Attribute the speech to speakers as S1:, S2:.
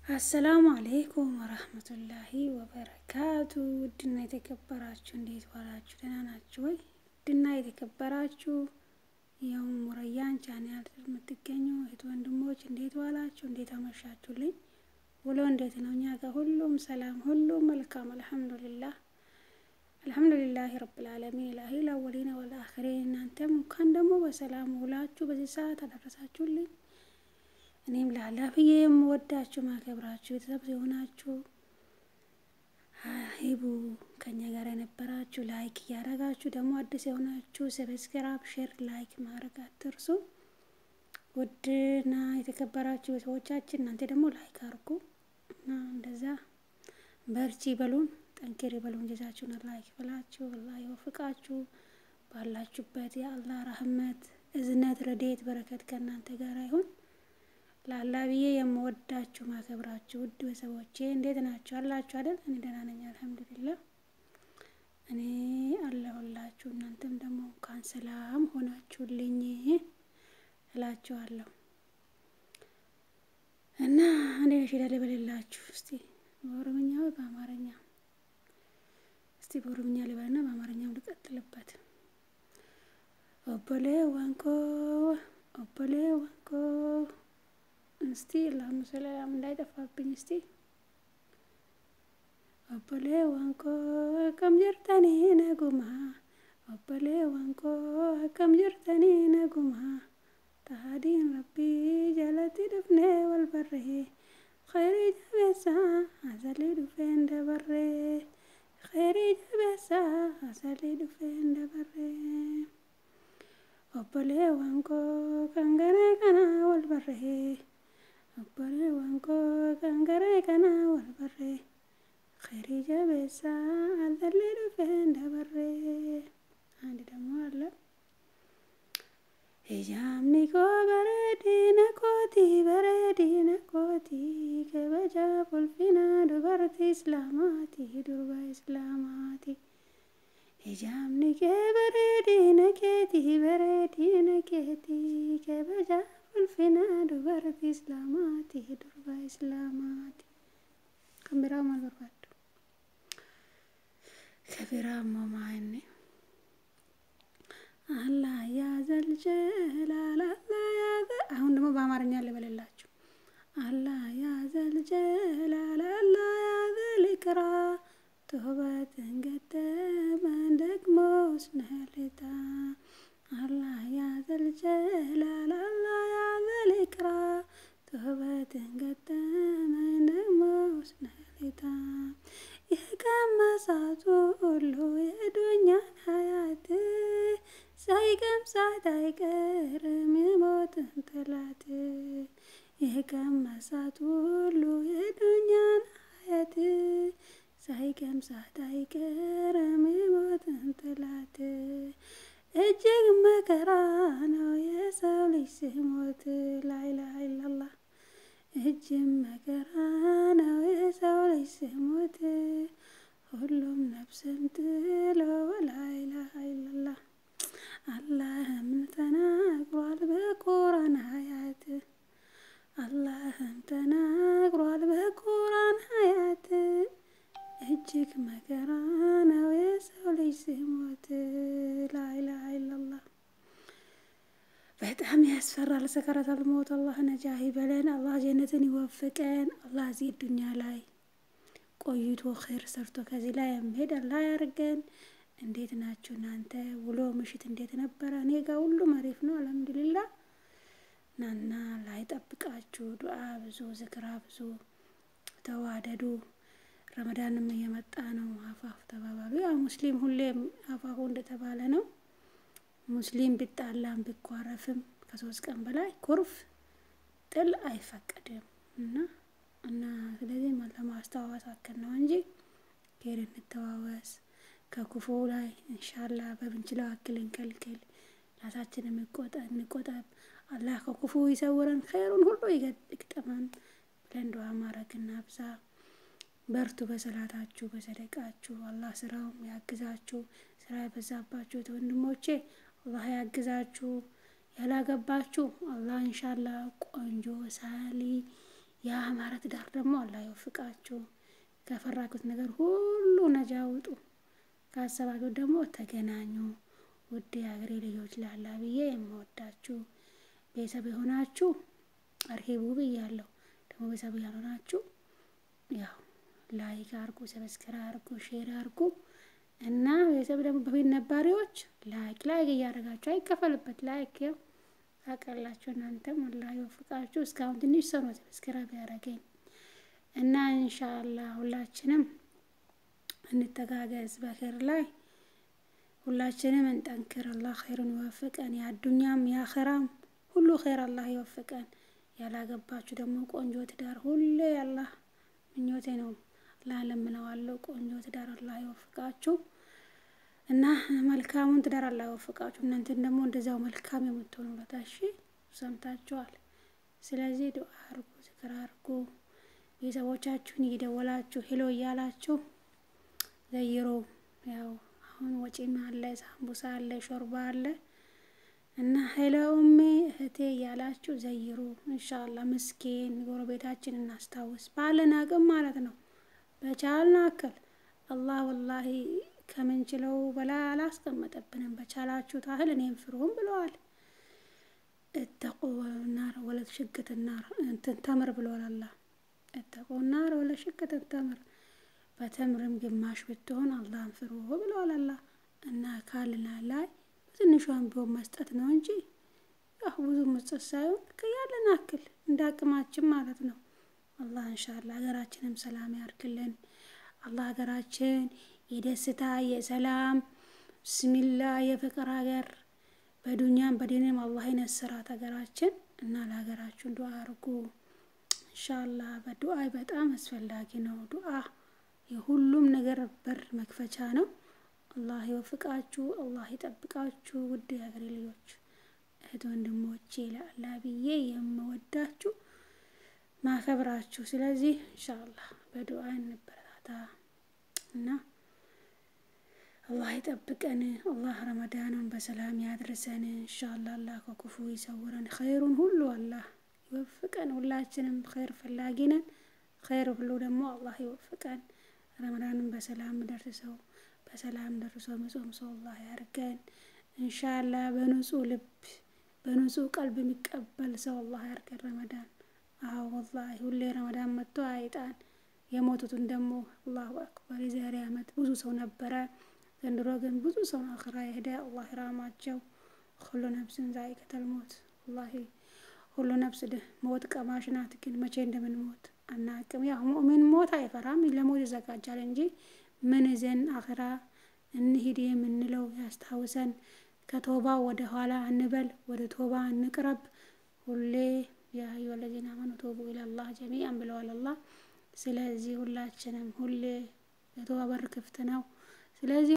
S1: አሰላሙ አለይኩም ወራህመቱላሂ ወበረካቱ። ውድና የተከበራችሁ እንዴት ዋላችሁ? ደህና ናችሁ ወይ? ውድና የተከበራችሁ የሙረያን ቻናል የምትገኙ እህት ወንድሞች እንዴት ዋላችሁ? እንዴት አመሻችሁልኝ? ውሎ እንዴት ነው? እኛ ጋር ሁሉም ሰላም፣ ሁሉም መልካም አልሐምዱሊላህ ረብል ዓለሚን ኢላሂል አወሊነ ወል አኺሪን። እናንተም እንኳን ደግሞ በሰላም ውላችሁ በዚህ ሰዓት አደረሳችሁልኝ። እኔም ለአላህ ብዬ የምወዳችሁ ማከብራችሁ ቤተሰብ የሆናችሁ ሀይቡ ከኛ ጋር የነበራችሁ ላይክ እያደረጋችሁ ደግሞ አዲስ የሆናችሁ ሰብስክራይብ፣ ሼር፣ ላይክ ማድረግ አትርሱ። ውድና የተከበራችሁ ቤተሰቦቻችን እናንተ ደግሞ ላይክ አድርጉ እና እንደዛ በርቺ በሉን፣ ጠንክሪ በሉን። ጀዛችሁን አላህ ይክፈላችሁ፣ አላህ ይወፍቃችሁ። ባላችሁበት የአላህ ረህመት፣ እዝነት፣ ረድኤት፣ በረከት ከእናንተ ጋር ይሁን። ለአላህ ብዬ የምወዳችሁ ማከብራችሁ ውድ ቤተሰቦቼ እንዴት ናችሁ? አላችሁ አይደል? እኔ ደህና ነኝ አልሐምዱሊላህ። እኔ አለሁላችሁ። እናንተም ደግሞ እንኳን ሰላም ሆናችሁልኝ እላችኋለሁ። እና እኔ ነሽዳ ልበልላችሁ እስቲ በኦሮምኛ ወይ በአማርኛ? እስቲ በኦሮምኛ ልበልና በአማርኛም ልቀጥልበት። ኦቦሌ ዋንኮ እስቲ ለምሳሌም እንዳይጠፋብኝ እስቲ ኦቦሌ ዋንኮ ከም ጀርተኒ ነጉማ ኦቦሌ ዋንኮ ከም ጀርተኒ ነጉማ ታዲን ረቢ ጀለቲ ድፍኔ ወልበሬ ኸይሪ ጀበሳ አዘሊ ዱፌ እንደበሬ ኸይሪ ጀበሳ አዘሊ ዱፌ እንደበሬ ኦቦሌ ዋንኮ ከንገሬ ከና ወልበሬ ኦቦሌ ዋንኮ ከንገሬ ከና ወልበሬ ኸይሪ ጀበሳ አዘሊ ዱፌ እንደበሬ። አንድ ደግሞ አለ ሂጃምኒ ኮ በረዲነ ኮቲ ከበጃ ቁልፊና ዱበርቲ እስላማቲ ዱርባ እስላማቲ ሂጃምኒ ከ በረዲነ ኬቲ ከበጃ ቁልፊና ዱበርቲ እስላማቲ ዱርባ እስላማቲ ከቢራ ማልበርባዱ ከቢራ ማማይኔ አላህ ያዘል ጀላል አላህ ያዘል። አሁን ደግሞ በአማርኛ ልበልላችሁ። አላህ ያዘል ጀላል አላህ ያዘል ኢክራ ተውበትን ገጠመን ደግሞ ስነህልታ አላህ ያዘል ጀላል አላህ ያዘል ኢክራ ተውበትን ገጠመን ደግሞ ስነህልታ የቀመሳቱ ሁሉ የዱኛን ሀያት ሳይቀምሳት አይቀርም የሞትን ጠላት የቀመሳት ሁሉ የዱኛን ሀያት ሳይቀምሳት አይቀርም የሞትን ጠላት እጅግ መከራ ነው የሰው ልጅ ሲሞት ላኢላሀ ኢለላህ እጅግ መከራ ነው የሰው ልጅ ሲሞት ሁሉም ነፍስን ጥሎ ላኢላሀ ኢለላህ አላህም ተናግሯል በቁርአን አያት አላህም ተናግሯል በቁርአን አያት እጅግ መከራ ነው የሰው ልጅ ሲሞት ላኢላሀ ኢለላህ። በጣም ያስፈራል። ሰከረተል ሞት አላህ ነጃህ ይበለን። አላህ ጀነትን ይወፍቀን። አላህ እዚህ ዱንያ ላይ ቆይቶ ኸይር ሰርቶ ከዚህ ላይ የሚሄድ አላህ ያርገን። እንዴት ናችሁ እናንተ? ውሎ ምሽት እንዴት ነበረ? እኔ ጋር ሁሉም አሪፍ ነው አልሐምዱሊላህ። ናና ላይ ጠብቃችሁ ዱዓ ብዙ ዝክራ ብዙ ተዋደዱ። ረመዳንም እየመጣ ነው። አፋፍ ተባባሉ። ያው ሙስሊም ሁሌም አፋፉ እንደተባለ ነው። ሙስሊም ቢጣላም ቢኳረፍም ከ3 ቀን በላይ ኩርፍ ጥል አይፈቀድም እና ስለዚህ ለማስተዋወስ አከል ነው እንጂ ኸይር እንተዋወስ። ከክፉ ላይ ኢንሻአላህ በብንችለው አክል እንከልክል። ራሳችንን እንቆጠብ። አላህ ከክፉ ይሰውረን፣ ኸይሩን ሁሉ ይግጠመን ብለን ዱዓ ማድረግና ብዛ። በርቱ በሰላታችሁ በሰደቃችሁ። አላህ ስራው ያግዛችሁ። ስራ የበዛባችሁ ወንድሞቼ አላህ ያግዛችሁ። ያላገባችሁ አላህ ኢንሻአላህ ቆንጆ ሳሊ ያማረ ትዳር ደግሞ አላህ ይወፍቃችሁ። ከፈራኩት ነገር ሁሉ ነጃ ውጡ። ካሰባችሁ ደግሞ ተገናኙ። ውድ የሀገሬ ልጆች ለአላህ ብዬ የምወዳችሁ ቤተሰብ የሆናችሁ አርሂቡ ብያለሁ። ደግሞ ቤተሰብ ያልሆናችሁ ያው ላይክ አርጉ፣ ሰብስክራይብ አርጉ፣ ሼር አርጉ እና ቤተሰብ ደግሞ በፊት ነባሪዎች ላይክ እያደረጋችሁ አይከፈልበት ላይክ ያው ታውቃላችሁ። እናንተም አላህ ይወፍቃችሁ። እስካሁን ትንሽ ሰው ነው ሰብስክራይብ ያደረገኝ እና ኢንሻአላህ ሁላችንም እንተጋገዝ በኸይር ላይ ሁላችንም እንጠንክር። አላህ ኸይሩን ይወፍቀን። የአዱኛም የአኺራም ሁሉ ኸይር አላህ ይወፍቀን። ያላገባችሁ ደግሞ ቆንጆ ትዳር ሁሌ አላህ ምኞቴ ነው። ለምነዋለሁ ቆንጆ ትዳር አላህ ይወፍቃችሁ እና መልካሙን ትዳር አላህ ይወፍቃችሁ። እናንተን ደግሞ እንደዛው መልካም የምትሆኑለት እሺ፣ ሰምታችኋል። ስለዚህ ዱዓ አርጉ፣ ዝክር አርጉ። ቤተሰቦቻችሁን እየደወላችሁ ሄሎ እያላችሁ ዘይሮ ያው አሁን ወጪም አለ፣ ሳምቡሳ አለ፣ ሾርባ አለ እና ሄሎ ኡሚ እህቴ እያላችሁ ዘይሩ። ኢንሻአላህ ምስኪን ጎረቤታችን እናስታውስ ባለን አቅም ማለት ነው። በቻልና አክል አላህ ወላሂ ከምንችለው በላይ አላስቀመጠብንም። በቻላችሁ ታህል እኔም ፍሩም ብለዋል። እተቁ ናር ወለት ሽግት ናር እንትን ተምር ብለዋል አላህ። እተቁ ናር ወለት ሽግት ተምር በተምርም ግማሽ ብትሆን አላህን ፍሩ ብለዋል አላህ። እና ካልና ላይ ትንሿን ቢሆን መስጠት ነው እንጂ ያው ብዙ መስጠት ሳይሆን ከያለን አክል እንዳቅማችን ማለት ነው። አላህ ኢንሻአላህ ሀገራችንም ሰላም ያርግልን። አላህ ሀገራችን የደስታ የሰላም ብስሚላህ የፍቅር ሀገር በዱንያም በዲንም አላህ ይነስራት ሀገራችን እና ለሀገራችን ዱዓ አርጉ ኢንሻአላህ። በዱዓ በጣም አስፈላጊ ነው። ዱዓ የሁሉም ነገር በር መክፈቻ ነው። አላህ ይወፍቃችሁ፣ አላህ ይጠብቃችሁ። ውድ የሀገሬ ልጆች እህት ወንድሞቼ ለአላህ ብዬ የምወዳችሁ ማከብራችሁ። ስለዚህ ኢንሻአላህ በዱዓ እንበረታታ እና አላህ ይጠብቀን። አላህ ረመዳኑን በሰላም ያድርሰን ኢንሻአላህ። አላህ ከክፉ ይሰውረን። ኸይሩን ሁሉ አላህ ይወፍቀን። ሁላችንም ኸይር ፈላጊ ነን። ኸይር ሁሉ ደግሞ አላህ ይወፍቀን። ረመዳኑን በሰላም ደርሰው በሰላም ደርሶ መጾም ሰው አላህ ያርገን ኢንሻአላህ። በንጹህ ልብ በንጹህ ቀልብ የሚቀበል ሰው አላህ ያርገን ረመዳን። አዎ ወላሂ ሁሌ ረመዳን መጥቶ አይጣን። የሞቱትን ደግሞ አላሁ አክበር። የዛሬ አመት ብዙ ሰው ነበረ፣ ዘንድሮ ግን ብዙ ሰው አኺራ የሄደ አላህ ይራማቸው። ሁሉ ነፍስን ዛኢቀተል ሞት ወላሂ ሁሉ ነፍስ ሞት ቀማሽ ናት። ግን መቼ እንደምንሞት አናውቅም። ያው ሙእሚን ሞት አይፈራም፣ ለሞት ይዘጋጃል እንጂ ምን ይዘን አኺራ እንሂድ የምንለው ያስታውሰን። ከቶባ ወደ ኋላ እንበል፣ ወደ ቶባ እንቅረብ። ሁሌ ያ አዩሀ ለዚነ አመኑ ቱቡ ኢለላህ ጀሚዓን ብለዋል አላህ። ስለዚህ ሁላችንም ሁሌ የቶባ በር ክፍት ነው። ስለዚህ